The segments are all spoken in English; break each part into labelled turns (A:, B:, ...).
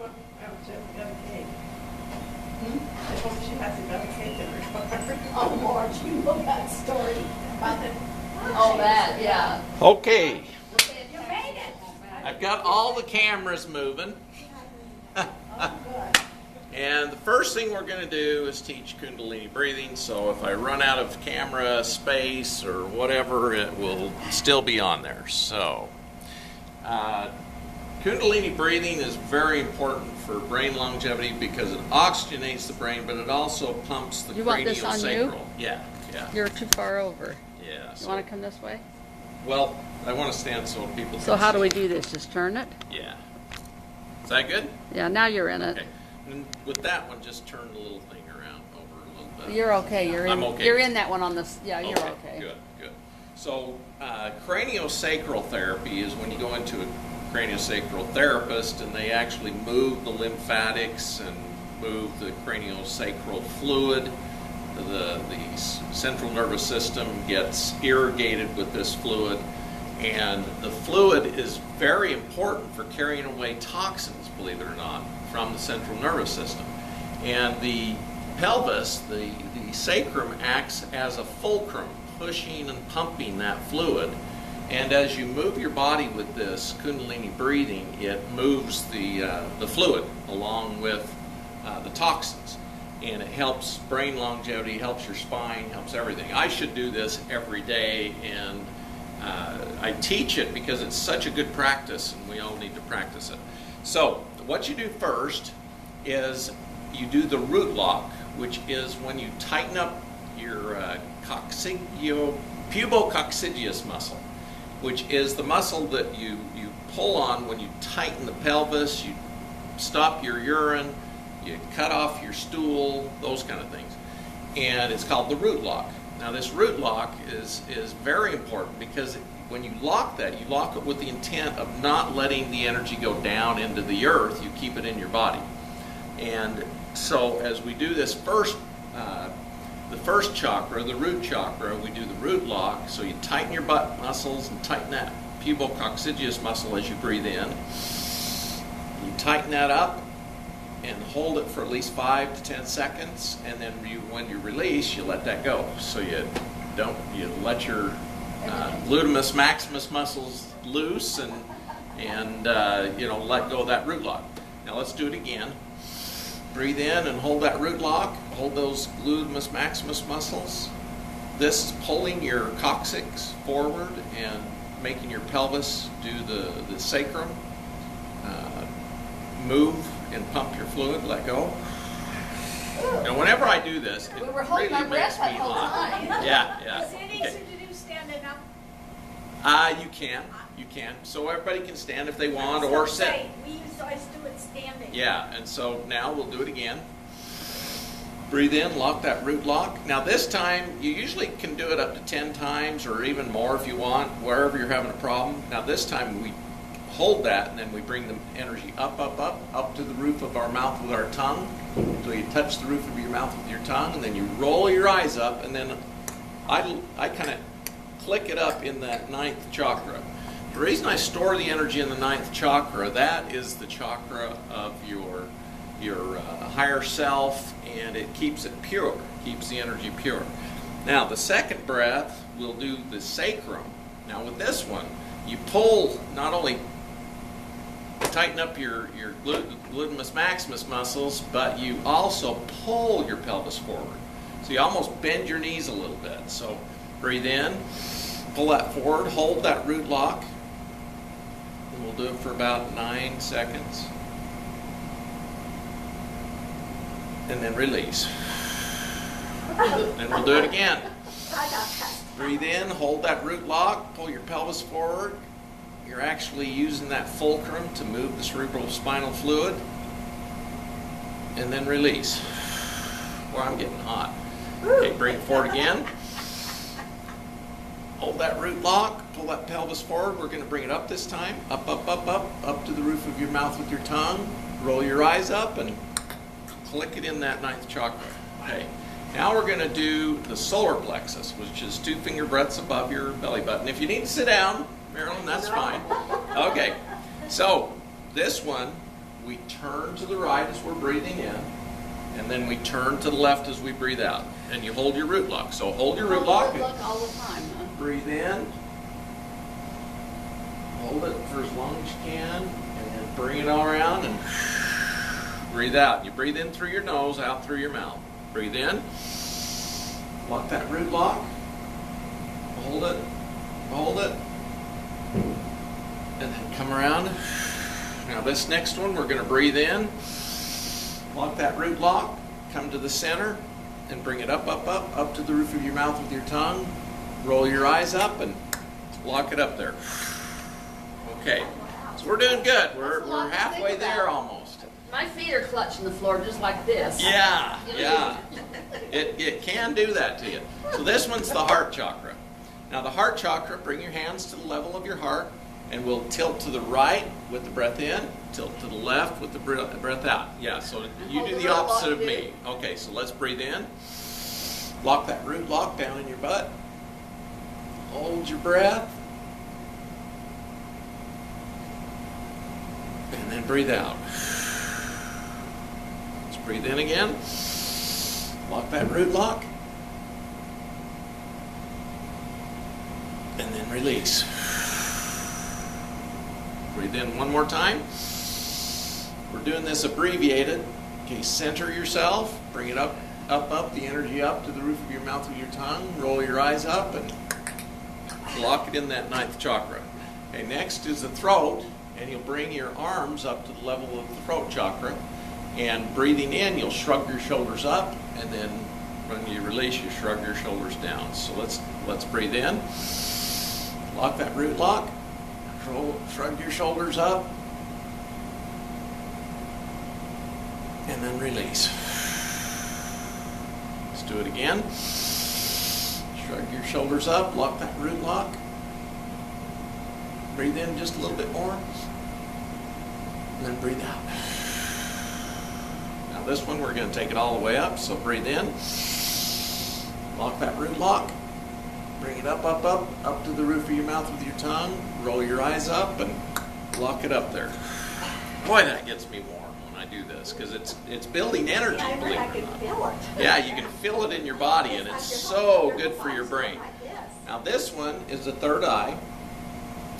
A: I hope she hasn't got a cake. I hope she hasn't got a cake in her car.
B: Oh, Lord, you know that story about the...
C: Oh, that, yeah.
D: Okay,
B: You made it.
D: I've got all the cameras moving.
B: Oh, good.
D: And the first thing we're going to do is teach Kundalini breathing. So if I run out of camera space or whatever, it will still be on there. So Kundalini breathing is very important for brain longevity because it oxygenates the brain, but it also pumps the
C: You want this on you?
D: craniosacral. Yeah.
C: You're too far over.
D: Yeah.
C: You want to come this way?
D: Well, I want to stand so people
C: So
D: can
C: how do
D: see.
C: we do this? Just turn it?
D: Yeah. Is that good?
C: Yeah, now you're in it.
D: Okay. And with that one, just turn the little thing around over a little bit.
C: You're okay. You're in.
D: I'm okay.
C: You're in that one on this. Yeah, you're okay.
D: Good. So craniosacral therapy is when you go into a craniosacral therapist and they actually move the lymphatics and move the craniosacral fluid. The central nervous system gets irrigated with this fluid, and the fluid is very important for carrying away toxins, believe it or not, from the central nervous system. And the pelvis, the sacrum, acts as a fulcrum, pushing and pumping that fluid. And as you move your body with this Kundalini breathing, it moves the fluid along with the toxins. And it helps brain longevity, helps your spine, helps everything. I should do this every day, and I teach it because it's such a good practice, and we all need to practice it. So what you do first is you do the root lock, which is when you tighten up your pubococcygeus muscle, which is the muscle that you pull on when you tighten the pelvis, you stop your urine, you cut off your stool, those kind of things. And it's called the root lock. Now this root lock is very important because when you lock that, you lock it with the intent of not letting the energy go down into the earth. You keep it in your body. And so as we do this first, the first chakra, the root chakra, we do the root lock. So you tighten your butt muscles and tighten that pubococcygeus muscle as you breathe in. You tighten that up and hold it for at least 5 to 10 seconds, and then when you release, you let that go. So you let your gluteus maximus muscles loose and let go of that root lock. Now let's do it again. Breathe in and hold that root lock. Hold those gluteus maximus muscles. This is pulling your coccyx forward and making your pelvis do the sacrum. Move and pump your fluid, let go. Now whenever I do this, it
B: We were holding
D: really
B: our breath
D: makes me
B: that whole
D: hot.
B: time.
D: Yeah.
B: Is it easy to do standing up?
D: You can. So everybody can stand if they want or sit.
B: We used to always do it standing.
D: Yeah, and so now we'll do it again. Breathe in, lock that root lock. Now this time, you usually can do it up to 10 times or even more if you want, wherever you're having a problem. Now this time we hold that, and then we bring the energy up to the roof of our mouth with our tongue. So you touch the roof of your mouth with your tongue, and then you roll your eyes up, and then I kind of click it up in that 9th chakra. The reason I store the energy in the 9th chakra, that is the chakra of your higher self, and it keeps it pure, keeps the energy pure. Now the second breath, we'll do the sacrum. Now with this one, you pull, not only tighten up your gluteus maximus muscles, but you also pull your pelvis forward. So you almost bend your knees a little bit. So breathe in, pull that forward, hold that root lock, and we'll do it for about 9 seconds. And then release. Then we'll do it again. Breathe in, hold that root lock, pull your pelvis forward. You're actually using that fulcrum to move the cerebral spinal fluid. And then release. Well, I'm getting hot. Okay, bring it forward again. Hold that root lock, pull that pelvis forward. We're going to bring it up this time. Up to the roof of your mouth with your tongue. Roll your eyes up and click it in that 9th chakra. Okay. Now we're going to do the solar plexus, which is 2 finger breadths above your belly button. If you need to sit down, Marilyn, that's fine. Okay, so this one, we turn to the right as we're breathing in, and then we turn to the left as we breathe out. And you hold your root lock. So hold your root lock.
C: Look all the time, huh?
D: Breathe in. Hold it for as long as you can, and then bring it all around and breathe out. You breathe in through your nose, out through your mouth. Breathe in. Lock that root lock. Hold it. Hold it. And then come around. Now this next one, we're going to breathe in. Lock that root lock. Come to the center and bring it up, up, up, up to the roof of your mouth with your tongue. Roll your eyes up and lock it up there. Okay, so we're doing good. We're halfway there almost.
C: My feet are clutching the floor just like this.
D: Yeah, yeah. It can do that to you. So this one's the heart chakra. Now the heart chakra, bring your hands to the level of your heart, and we'll tilt to the right with the breath in, tilt to the left with the breath out. Yeah, so you do the opposite of me. Okay, so let's breathe in. Lock that root lock down in your butt. Hold your breath. And then breathe out. Let's breathe in again. Lock that root lock. And then release. Breathe in one more time. We're doing this abbreviated. Okay, center yourself. Bring it up, up, up. The energy up to the roof of your mouth with your tongue. Roll your eyes up and lock it in that ninth chakra. Okay, next is the throat. And you'll bring your arms up to the level of the throat chakra. And breathing in, you'll shrug your shoulders up. And then when you release, you shrug your shoulders down. So let's breathe in. Lock that root lock. Shrug your shoulders up. And then release. Let's do it again. Shrug your shoulders up. Lock that root lock. Breathe in just a little bit more. And then breathe out. Now this one, we're going to take it all the way up. So breathe in. Lock that root lock. Bring it up, up, up, up to the roof of your mouth with your tongue. Roll your eyes up and lock it up there. Boy, that gets me warm when I do this because it's building energy,
B: Yeah, I
D: believe
B: I
D: it or
B: can
D: not.
B: feel it.
D: Yeah, you can feel it in your body, and it's so good for your brain. Now this one is the third eye.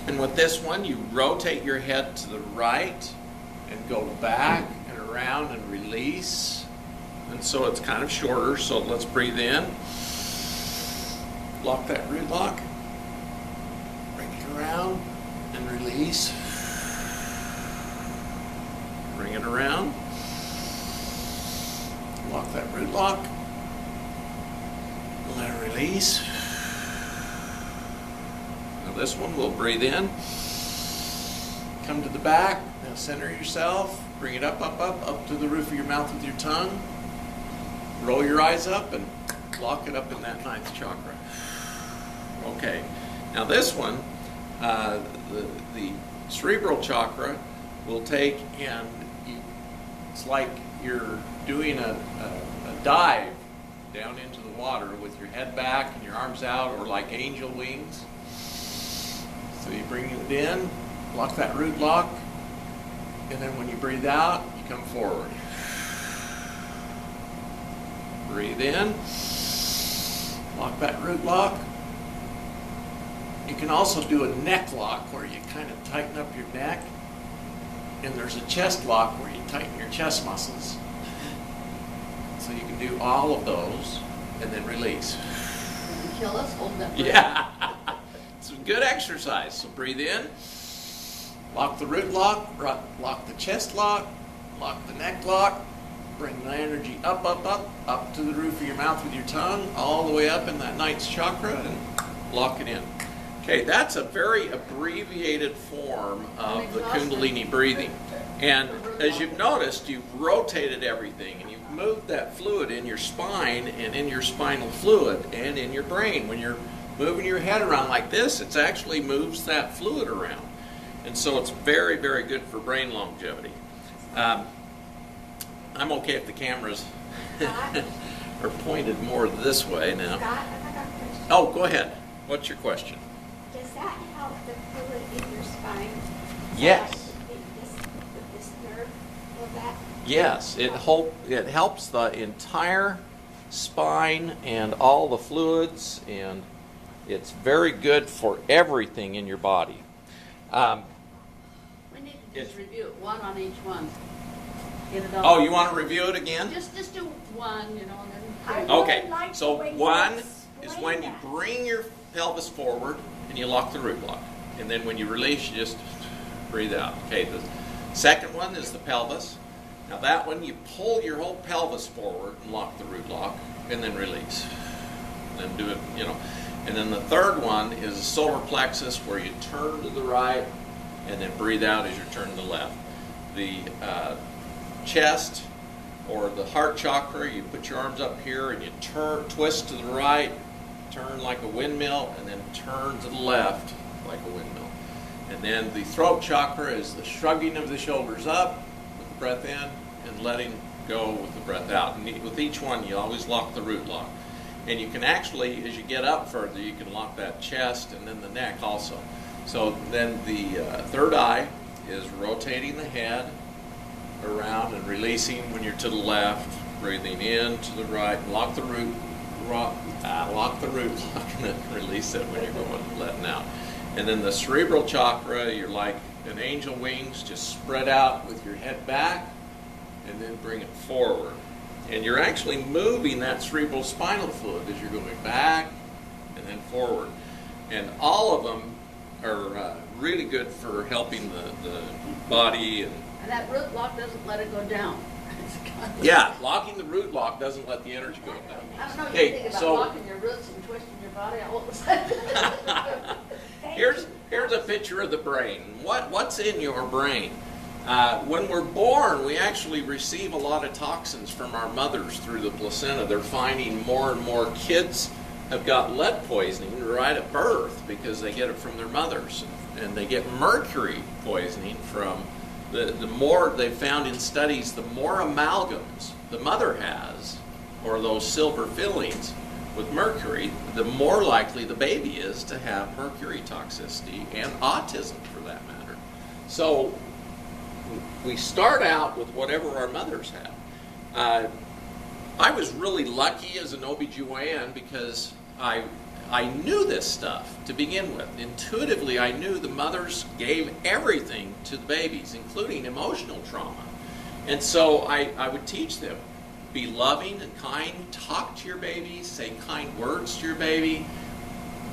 D: And with this one, you rotate your head to the right and go back and around and release. And so it's kind of shorter, so let's breathe in. Lock that root lock. Bring it around and release. Bring it around. Lock that root lock. Let it release. Now this one, we'll breathe in. Come to the back. Now center yourself. Bring it up, up, up, up to the roof of your mouth with your tongue. Roll your eyes up and lock it up in that ninth chakra. Okay. Now this one, the cerebral chakra will take and it's like you're doing a dive down into the water with your head back and your arms out, or like angel wings. So you bring it in, lock that root lock, and then when you breathe out, you come forward. Breathe in, lock that root lock. You can also do a neck lock where you kind of tighten up your neck, and there's a chest lock where you tighten your chest muscles. So you can do all of those and then release.
C: Can you kill us? Hold that breath.
D: Yeah. It's a good exercise. So breathe in, lock the root lock, lock the chest lock the neck lock, bring the energy up, up, up, up to the roof of your mouth with your tongue, all the way up in that ninth chakra, and lock it in. Okay, that's a very abbreviated form of the Kundalini breathing. And as you've noticed, you've rotated everything, and you've moved that fluid in your spine and in your spinal fluid and in your brain. When you're moving your head around like this, it actually moves that fluid around. And so it's very, very good for brain longevity. I'm okay if the cameras are pointed more this way now.
B: Scott, I got a question.
D: Oh, go ahead. What's your question?
B: Does that help the fluid in your spine?
D: Yes.
B: This nerve?
D: Yes, it helps the entire spine and all the fluids, and it's very good for everything in your body.
C: We need to just review it, one on each one. Get it all.
D: Oh, you want to review it again?
C: Just do one, and then.
B: I
C: two.
B: really
D: Okay,
B: like
D: so
B: the way you
D: one is
B: explain
D: when you
B: that.
D: bring your pelvis forward and you lock the root lock. And then when you release, you just breathe out. Okay, the second one is the pelvis. Now that one, you pull your whole pelvis forward and lock the root lock, and then release. Then do it, And then the third one is the solar plexus, where you turn to the right and then breathe out as you turn to the left. The chest, or the heart chakra, you put your arms up here and you twist to the right, turn like a windmill, and then turn to the left like a windmill. And then the throat chakra is the shrugging of the shoulders up with the breath in and letting go with the breath out. And with each one, you always lock the root lock. And you can actually, as you get up further, you can lock that chest and then the neck also. So then the third eye is rotating the head around and releasing when you're to the left, breathing in to the right, and lock the root lock, and then release it when you're going letting out. And then the cerebral chakra, you're like an angel wings, just spread out with your head back, and then bring it forward. And you're actually moving that cerebral spinal fluid as you're going back and then forward. And all of them are really good for helping the body. And
C: that root lock doesn't let it go down.
D: yeah, locking the root lock doesn't let the energy go down.
C: I don't know if
D: Okay,
C: you think about
D: so-
C: locking your roots and twisting your body all of a sudden.
D: Here's a picture of the brain. What's in your brain? When we're born, we actually receive a lot of toxins from our mothers through the placenta. They're finding more and more kids have got lead poisoning right at birth because they get it from their mothers. And they get mercury poisoning from the more they've found in studies, the more amalgams the mother has, or those silver fillings with mercury, the more likely the baby is to have mercury toxicity and autism for that matter. So we start out with whatever our mothers had. I was really lucky as an OBGYN because I knew this stuff to begin with. Intuitively, I knew the mothers gave everything to the babies, including emotional trauma. And so I would teach them, be loving and kind, talk to your baby, say kind words to your baby,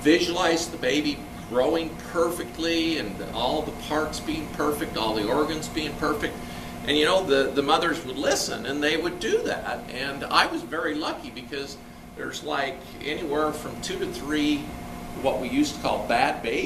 D: visualize the baby growing perfectly and all the parts being perfect, all the organs being perfect. And the mothers would listen and they would do that. And I was very lucky because there's like anywhere from 2 to 3 what we used to call bad babies.